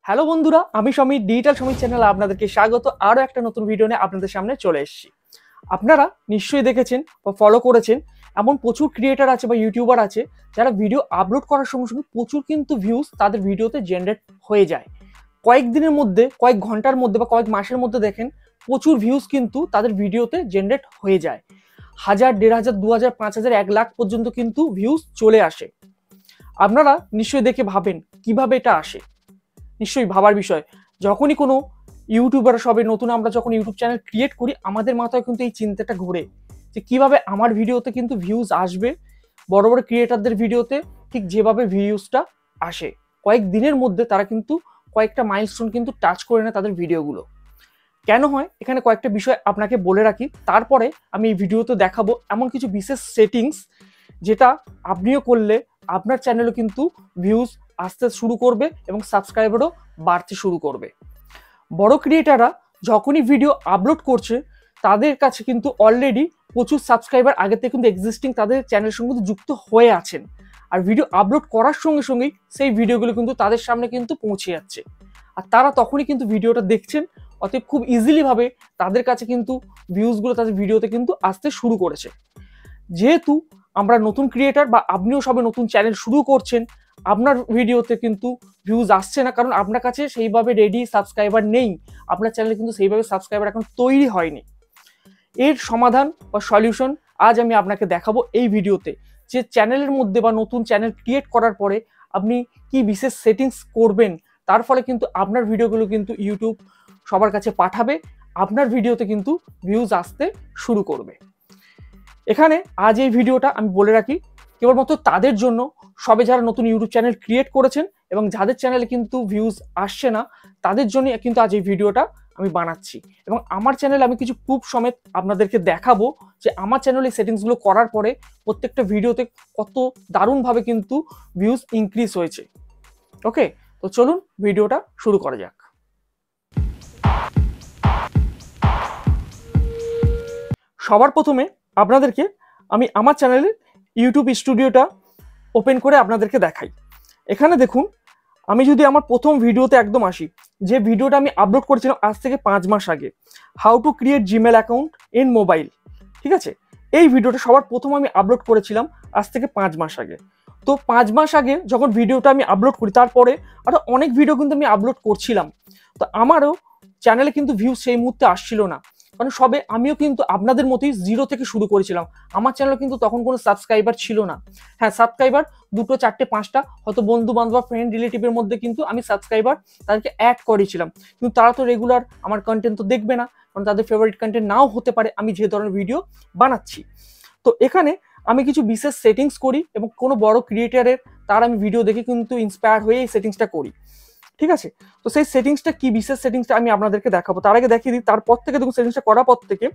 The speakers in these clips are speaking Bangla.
হ্যালো বন্ধুরা, আমি সমীর ডিজিটাল সমীর চ্যানেলে আপনাদেরকে স্বাগত। আরও একটা নতুন ভিডিও নিয়ে আপনাদের সামনে চলে এসেছি। আপনারা নিশ্চয়ই দেখেছেন বা ফলো করেছেন, এমন প্রচুর ক্রিয়েটার আছে বা ইউটিউবার আছে যারা ভিডিও আপলোড করার সঙ্গে সঙ্গে প্রচুর কিন্তু ভিউজ তাদের ভিডিওতে জেনারেট হয়ে যায়। কয়েকদিনের মধ্যে, কয়েক ঘন্টার মধ্যে বা কয়েক মাসের মধ্যে দেখেন প্রচুর ভিউজ কিন্তু তাদের ভিডিওতে জেনারেট হয়ে যায়। 1000, 1500, 2000, 5000, 1 লাখ পর্যন্ত কিন্তু ভিউজ চলে আসে। আপনারা নিশ্চয়ই দেখে ভাবেন কিভাবে এটা আসে। নিশ্চয়ই ভাবার বিষয়। যখনই কোনো ইউটিউবার সবে নতুন আমরা যখন ইউটিউব চ্যানেল ক্রিয়েট করি, আমাদের মাথায় কিন্তু এই চিন্তাটা ঘোরে যে কিভাবে আমার ভিডিওতে কিন্তু ভিউজ আসবে, বড় বড় ক্রিয়েটারদের ভিডিওতে ঠিক যেভাবে ভিউজটা আসে। কয়েক দিনের মধ্যে তারা কিন্তু কয়েকটা মাইলস্টোন কিন্তু টাচ করে নেয় তাদের ভিডিওগুলো। কেন হয় এখানে কয়েকটা বিষয় আপনাকে বলে রাখি, তারপরে আমি এই ভিডিওতে দেখাবো এমন কিছু বিশেষ সেটিংস যেটা আপনিও করলে আপনার চ্যানেলও কিন্তু ভিউজ আসতে শুরু করবে এবং সাবস্ক্রাইবারও বাড়তে শুরু করবে। বড় ক্রিয়েটাররা যখনই ভিডিও আপলোড করছে তাদের কাছে কিন্তু অলরেডি প্রচুর সাবস্ক্রাইবার আগে থেকে কিন্তু এক্সিস্টিং তাদের চ্যানেলের সঙ্গে যুক্ত হয়ে আছেন, আর ভিডিও আপলোড করার সঙ্গে সঙ্গেই সেই ভিডিওগুলো কিন্তু তাদের সামনে কিন্তু পৌঁছে যাচ্ছে, আর তারা তখনই কিন্তু ভিডিওটা দেখছেন। অতএব খুব ইজিলি ভাবে তাদের কাছে কিন্তু ভিউজগুলো তাদের ভিডিওতে কিন্তু আসতে শুরু করেছে। যেহেতু আমরা নতুন ক্রিয়েটার বা আপনিও সবে নতুন চ্যানেল শুরু করছেন, আপনার ভিডিওতে কিন্তু ভিউজ আসছে না, কারণ আপনার কাছে সেইভাবে রেডি সাবস্ক্রাইবার নেই, আপনার চ্যানেলে কিন্তু সেইভাবে সাবস্ক্রাইবার এখন তৈরি হয়নি। এর সমাধান বা সলিউশন আজ আমি আপনাকে দেখাবো এই ভিডিওতে, যে চ্যানেলের মধ্যে বা নতুন চ্যানেল ক্রিয়েট করার পরে আপনি কি বিশেষ সেটিংস করবেন, তার ফলে কিন্তু আপনার ভিডিওগুলো কিন্তু ইউটিউব সবার কাছে পাঠাবে, আপনার ভিডিওতে কিন্তু ভিউজ আসতে শুরু করবে। এখানে আজ এই ভিডিওটা আমি বলে রাখি কেবলমাত্র তাদের জন্য, সবে যারা নতুন ইউটিউব চ্যানেল ক্রিয়েট করেছেন এবং যাদের চ্যানেলে কিন্তু ভিউজ আসছে না, তাদের জন্য কিন্তু আজ এই ভিডিওটা আমি বানাচ্ছি। এবং আমার চ্যানেলে আমি কিছু প্রুফ সমেত আপনাদেরকে দেখাবো যে আমার চ্যানেলে সেটিংসগুলো করার পরে প্রত্যেকটা ভিডিওতে কত দারুণভাবে কিন্তু ভিউজ ইনক্রিজ হয়েছে। ওকে, তো চলুন ভিডিওটা শুরু করা যাক। সবার প্রথমে আপনাদেরকে আমি আমার চ্যানেলের ইউটিউব স্টুডিওটা ওপেন করে আপনাদেরকে দেখাই। এখানে দেখুন, আমি যদি আমার প্রথম ভিডিওতে একদম আসি, যে ভিডিওটা আমি আপলোড করেছিলাম আজ থেকে 5 মাস আগে, how to create Gmail account in mobile, ঠিক আছে, এই ভিডিওটা সবার প্রথম আমি আপলোড করেছিলাম আজ থেকে 5 মাস আগে। তো 5 মাস আগে যখন ভিডিওটা আমি আপলোড করি, তারপরে আরও অনেক ভিডিও কিন্তু আমি আপলোড করছিলাম, তো আমারও চ্যানেলে কিন্তু ভিউ সেই মুহূর্তে আসছিল না, কারণ সবে আমিও কিন্তু আপনাদের মতোই জিরো থেকে শুরু করেছিলাম। আমার চ্যানেলে কিন্তু তখন কোনো সাবস্ক্রাইবার ছিল না। হ্যাঁ, সাবস্ক্রাইবার 2, 4, 5টা হয়তো বন্ধু বান্ধব, ফ্রেন্ড রিলেটিভের মধ্যে কিন্তু আমি সাবস্ক্রাইবার তাদেরকে অ্যাড করেছিলাম, কিন্তু তারা তো রেগুলার আমার কন্টেন্ট তো দেখবে না, কারণ তাদের ফেভারিট কন্টেন্ট নাও হতে পারে আমি যে ধরনের ভিডিও বানাচ্ছি। তো এখানে আমি কিছু বিশেষ সেটিংস করি এবং কোনো বড় ক্রিয়েটারের তার আমি ভিডিও দেখে কিন্তু ইন্সপায়ার হয়ে এই সেটিংসটা করি, ঠিক আছে। তো সেই সেটিংসটা কি, বিশেষ সেটিংসটা আমি আপনাদেরকে দেখাবো। তার আগে দেখিয়ে দিই, তারপর থেকে দেখুন সেটিংসটা করার পর থেকে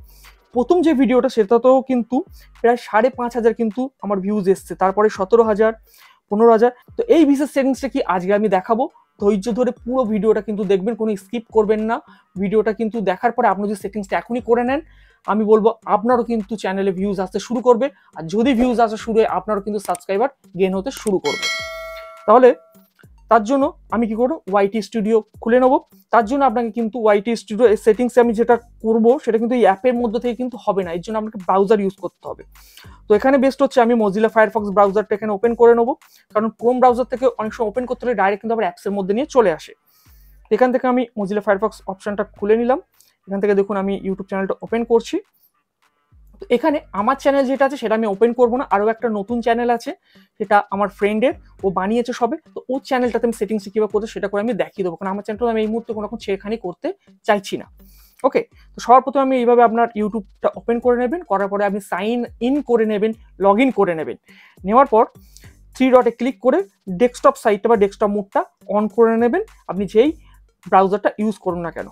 প্রথম যে ভিডিওটা সেটাতেও কিন্তু প্রায় 5,500 কিন্তু আমার ভিউজ এসছে, তারপরে 17,000, 15,000। তো এই বিশেষ সেটিংসটা কি আজকে আমি দেখাবো। ধৈর্য ধরে পুরো ভিডিওটা কিন্তু দেখবেন, কোনো স্কিপ করবেন না। ভিডিওটা কিন্তু দেখার পরে আপনি যদি সেটিংসটা এখনই করে নেন, আমি বলবো আপনারও কিন্তু চ্যানেলে ভিউজ আসতে শুরু করবে, আর যদি ভিউজ আসা শুরু হয় আপনারও কিন্তু সাবস্ক্রাইবার গেইন হতে শুরু করবে। তাহলে তার জন্য আমি কি করবো, ওয়াইটি স্টুডিও খুলে নেবো। তার জন্য আপনাকে কিন্তু ওয়াইটি স্টুডিও সেটিংসে আমি যেটা করবো সেটা কিন্তু এই অ্যাপের মধ্যে থেকে কিন্তু হবে না, এর জন্য আপনাকে ব্রাউজার ইউজ করতে হবে। তো এখানে বেস্ট হচ্ছে আমি মজিলা ফায়ারফক্স ব্রাউজারটা এখানে ওপেন করে নেবো, কারণ ক্রোম ব্রাউজার থেকে অনেক সময় ওপেন করতে হলে ডাইরেক্ট কিন্তু আবার অ্যাপসের মধ্যে নিয়ে চলে আসে। এখান থেকে আমি মজিলা ফায়ারফক্স অপশনটা খুলে নিলাম। এখান থেকে দেখুন আমি ইউটিউব চ্যানেলটা ওপেন করছি। তো এখানে আমার চ্যানেল যেটা আছে সেটা আমি ওপেন করবো না, আরও একটা নতুন চ্যানেল আছে, সেটা আমার ফ্রেন্ডের, ও বানিয়েছে সবে। তো ওর চ্যানেলটাতে আমি সেটিংস কীভাবে করতে সেটা করে আমি দেখিয়ে দেবো, কারণ আমার চ্যানেলটা আমি এই মুহূর্তে কোনো রকম ছেড়েখানি করতে চাইছি না। ওকে, তো সবার প্রথমে আমি এইভাবে আপনার ইউটিউবটা ওপেন করে নেবেন, করার পরে আপনি সাইন ইন করে নেবেন, লগ ইন করে নেবেন। নেওয়ার পর 3 ডটে ক্লিক করে ডেস্কটপ সাইটটা বা ডেস্কটপ মোডটা অন করে নেবেন, আপনি যেই ব্রাউজারটা ইউজ করুন না কেন।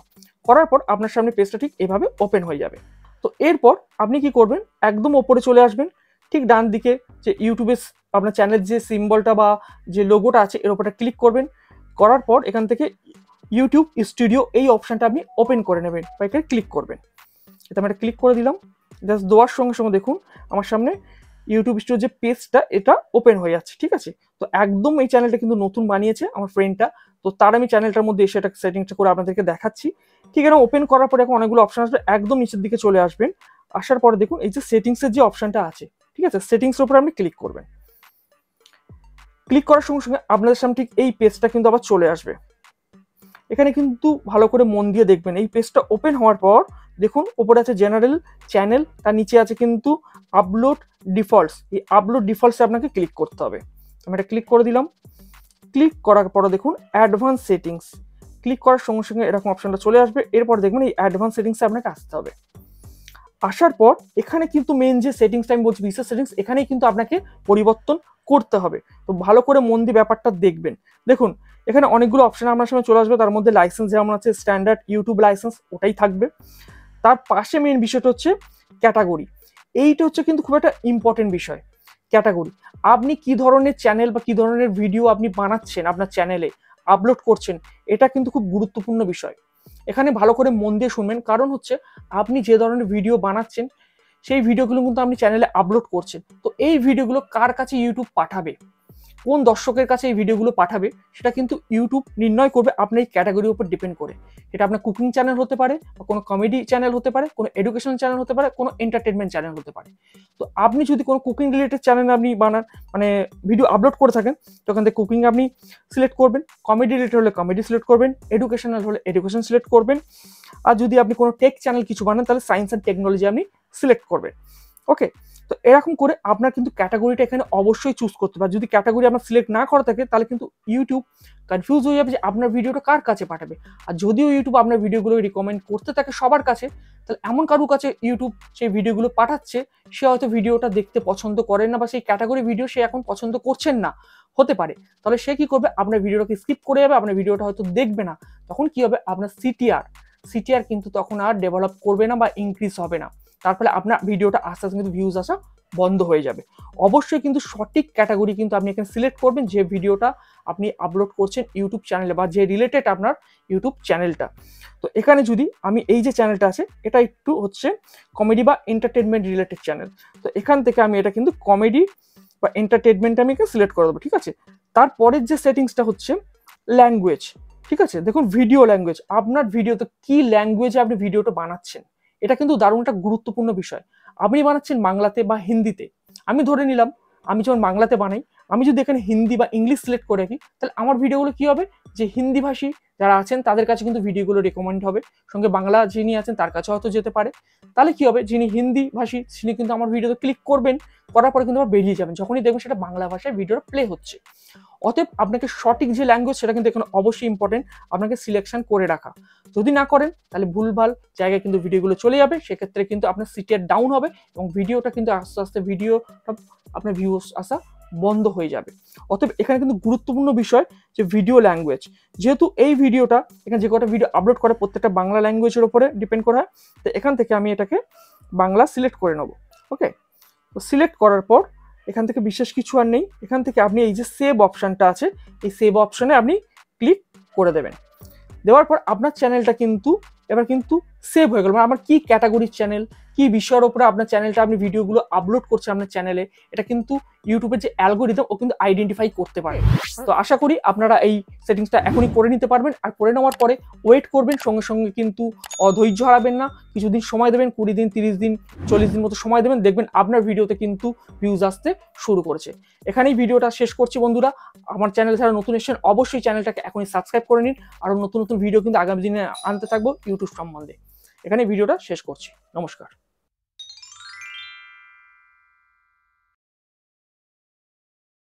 করার পর আপনার সামনে পেজটা ঠিক এভাবে ওপেন হয়ে যাবে। তো এরপর আপনি কি করবেন, একদম ওপরে চলে আসবেন, ঠিক ডান দিকে যে ইউটিউবের আপনার চ্যানেল যে সিম্বলটা বা যে লোগোটা আছে এর উপরটা ক্লিক করবেন। করার পর এখান থেকে ইউটিউব স্টুডিও এই অপশানটা আপনি ওপেন করে নেবেন বা এখানে ক্লিক করবেন। এটা আমি একটা ক্লিক করে দিলাম। জাস্ট দেওয়ার সঙ্গে সঙ্গে দেখুন আমার সামনে ইউটিউব স্টুডিও যে পেজটা এটা ওপেন হয়ে যাচ্ছে, ঠিক আছে। তো একদম এই চ্যানেলটা কিন্তু নতুন বানিয়েছে আমার ফ্রেন্ডটা, তো তার আমি চ্যানেলটার মধ্যে এসে এটা সেটিংসটা করে আপনাদেরকে দেখাচ্ছি। ঠিক আছে, ওপেন করার পরে এখন অনেকগুলো অপশন আসবে, একদম নিচের দিকে চলে আসবেন। আসার পরে দেখুন এই যে সেটিংসের যে অপশনটা আছে, ঠিক আছে, সেটিংসের উপরে আপনি ক্লিক করবেন। ক্লিক করার সঙ্গে সঙ্গে আপনাদের সামনে ঠিক এই পেজটা কিন্তু আবার চলে আসবে। এখানে কিন্তু ভালো করে মন দিয়ে দেখবেন, এই পেজটা ওপেন হওয়ার পর দেখুন উপরে আছে জেনারেল চ্যানেল, তার নিচে আছে কিন্তু আপলোড ডিফল্টস। এই আপলোড ডিফল্টসে আপনাকে ক্লিক করতে হবে। আমি এটা ক্লিক করে দিলাম। ক্লিক করার পরে দেখুন অ্যাডভান্স সেটিংস, ক্লিক করার সঙ্গে সঙ্গে এরকম অপশনটা চলে আসবে। এরপর দেখবেন এই অ্যাডভান্স সেটিংসে আপনাকে আসতে হবে। আসার পর এখানে কিন্তু মেন যে সেটিংসটা আমি বলছি বিশেষ সেটিংস, এখানেই কিন্তু আপনাকে পরিবর্তন করতে হবে। তো ভালো করে মন দিয়ে ব্যাপারটা দেখবেন। দেখুন এখানে অনেকগুলো অপশন আপনার সামনে চলে আসবে, তার মধ্যে লাইসেন্স যেমন আছে স্ট্যান্ডার্ড ইউটিউব লাইসেন্স ওটাই থাকবে। তার পাশে মেন বিষয়টা হচ্ছে ক্যাটাগরি। এইটা হচ্ছে কিন্তু খুব একটা ইম্পর্টেন্ট বিষয়। ক্যাটাগরি, আপনি কি ধরনের চ্যানেল বা কি ধরনের ভিডিও আপনি বানাচ্ছেন আপনার চ্যানেলে আপলোড করছেন, এটা কিন্তু খুব গুরুত্বপূর্ণ বিষয়। এখানে ভালো করে মন দিয়ে শুনবেন, কারণ হচ্ছে আপনি যে ধরনের ভিডিও বানাচ্ছেন সেই ভিডিওগুলো কিন্তু আপনি চ্যানেলে আপলোড করছেন। তো এই ভিডিওগুলো কার কাছে ইউটিউব পাঠাবে, কোন দর্শকের কাছে এই ভিডিওগুলো পাঠাবে, সেটা কিন্তু ইউটিউব নির্ণয় করবে আপনার এই ক্যাটাগরির উপর ডিপেন্ড করে। এটা আপনার কুকিং চ্যানেল হতে পারে, বা কোনো কমেডি চ্যানেল হতে পারে, কোনো এডুকেশন চ্যানেল হতে পারে, কোনো এন্টারটেনমেন্ট চ্যানেল হতে পারে। তো আপনি যদি কোনো কুকিং রিলেটেড চ্যানেল আপনি বানান, মানে ভিডিও আপলোড করে থাকেন, তখন থেকে কুকিং আপনি সিলেক্ট করবেন। কমেডি রিলেটেড হলে কমেডি সিলেক্ট করবেন, এডুকেশনাল হলে এডুকেশন সিলেক্ট করবেন। আর যদি আপনি কোনো টেক চ্যানেল কিছু বানান তাহলে সায়েন্স অ্যান্ড টেকনোলজি আপনি সিলেক্ট করবেন। ওকে, তো এরকম করে আপনার কিন্তু ক্যাটাগরিটা এখানে অবশ্যই চুজ করতে হবে। যদি ক্যাটাগরি আপনার সিলেক্ট না করা থাকে তাহলে কিন্তু ইউটিউব কনফিউজ হয়ে যাবে যে আপনার ভিডিওটা কার কাছে পাঠাবে। আর যদিও ইউটিউব আপনার ভিডিওগুলো রিকমেন্ড করতে থাকে সবার কাছে, তাহলে এমন কারোর কাছে ইউটিউব সেই ভিডিওগুলো পাঠাচ্ছে সে হয়তো ভিডিওটা দেখতে পছন্দ করেন না, বা সেই ক্যাটাগরি ভিডিও সে এখন পছন্দ করছেন না, হতে পারে। তাহলে সে কি করবে, আপনার ভিডিওটাকে স্কিপ করে যাবে, আপনার ভিডিওটা হয়তো দেখবে না। তখন কি হবে, আপনার সিটিআর কিন্তু তখন আর ডেভেলপ করবে না বা ইনক্রিজ হবে না। তার ফলে আপনার ভিডিওটা আস্তে আস্তে কিন্তু ভিউজ আসা বন্ধ হয়ে যাবে। অবশ্যই কিন্তু সঠিক ক্যাটাগরি কিন্তু আপনি এখানে সিলেক্ট করবেন, যে ভিডিওটা আপনি আপলোড করছেন ইউটিউব চ্যানেলে বা যে রিলেটেড আপনার ইউটিউব চ্যানেলটা। তো এখানে যদি আমি এই যে চ্যানেলটা আছে এটা একটু হচ্ছে কমেডি বা এন্টারটেনমেন্ট রিলেটেড চ্যানেল, তো এখান থেকে আমি এটা কিন্তু কমেডি বা এন্টারটেনমেন্ট আমি এখানে সিলেক্ট করে দেবো। ঠিক আছে, তারপরের যে সেটিংসটা হচ্ছে ল্যাঙ্গুয়েজ। ঠিক আছে, দেখুন ভিডিও ল্যাঙ্গুয়েজ, আপনার ভিডিওতে কি ল্যাঙ্গুয়েজে আপনি ভিডিওটা বানাচ্ছেন, এটা কিন্তু দারুণ একটা গুরুত্বপূর্ণ বিষয়। আপনি বানাচ্ছেন বাংলাতে বা হিন্দিতে, আমি ধরে নিলাম আমি যখন বাংলাতে বানাই, আমি যদি এখানে হিন্দি বা ইংলিশ সিলেক্ট করে রাখি, তাহলে আমার ভিডিওগুলো কি হবে, যে হিন্দি ভাষী যারা আছেন তাদের কাছে কিন্তু ভিডিওগুলো রেকমেন্ড হবে, সঙ্গে বাংলা যিনি আছেন তার কাছে হয়তো যেতে পারে। তাহলে কি হবে, যিনি হিন্দি ভাষী তিনি কিন্তু আমার ভিডিওতে ক্লিক করবেন, করার পরে কিন্তু আবার বেরিয়ে যাবেন যখনই দেখবেন সেটা বাংলা ভাষায় ভিডিওটা প্লে হচ্ছে। অতএব আপনাকে সঠিক যে ল্যাঙ্গুয়েজ সেটা কিন্তু এখানে অবশ্যই ইম্পর্টেন্ট, আপনাকে সিলেকশন করে রাখা। যদি না করেন তাহলে ভুলভাল জায়গায় কিন্তু ভিডিওগুলো চলে যাবে, সেক্ষেত্রে কিন্তু আপনার সিটিআর ডাউন হবে এবং ভিডিওটা কিন্তু আস্তে আস্তে ভিডিওটা আপনার ভিউস আসা বন্ধ হয়ে যাবে। অতএব এখানে কিন্তু গুরুত্বপূর্ণ বিষয় যে ভিডিও ল্যাঙ্গুয়েজ, যেহেতু এই ভিডিওটা এখানে যে কটা ভিডিও আপলোড করে প্রত্যেকটা বাংলা ল্যাঙ্গুয়েজের উপরে ডিপেন্ড করা হয়, তো এখান থেকে আমি এটাকে বাংলা সিলেক্ট করে নেব। ওকে, তো সিলেক্ট করার পর এখান থেকে বিশেষ কিছু আর নেই, এখান থেকে আপনি এই যে সেভ অপশনটা আছে এই সেভ অপশনে আপনি ক্লিক করে দেবেন। দেওয়ার পর আপনার চ্যানেলটা কিন্তু এবার কিন্তু সেভ হয়ে গেল। মানে আমার কি ক্যাটাগরির চ্যানেল, কি বিষয়ের উপরে আপনার চ্যানেলটা আপনি ভিডিওগুলো আপলোড করছেন আপনার চ্যানেলে, এটা কিন্তু ইউটিউবের যে অ্যালগোরিদম ও কিন্তু আইডেন্টিফাই করতে পারে। তো আশা করি আপনারা এই সেটিংসটা এখনই করে নিতে পারবেন। আর করে নেওয়ার পরে ওয়েট করবেন, সঙ্গে সঙ্গে কিন্তু অধৈর্য হারাবেন না, কিছুদিন সময় দেবেন, 20 দিন 30 দিন 40 দিন মতো সময় দেবেন, দেখবেন আপনার ভিডিওতে কিন্তু ভিউজ আসতে শুরু করেছে। এখানেই ভিডিওটা শেষ করছি বন্ধুরা। আমার চ্যানেল যারা নতুন এসেছেন অবশ্যই চ্যানেলটাকে এখনই সাবস্ক্রাইব করে নিন, আরও নতুন নতুন ভিডিও কিন্তু আগামী দিনে আনতে থাকবো ইউটিউব সম্বন্ধে। এখানে ভিডিওটা শেষ করছি, নমস্কার।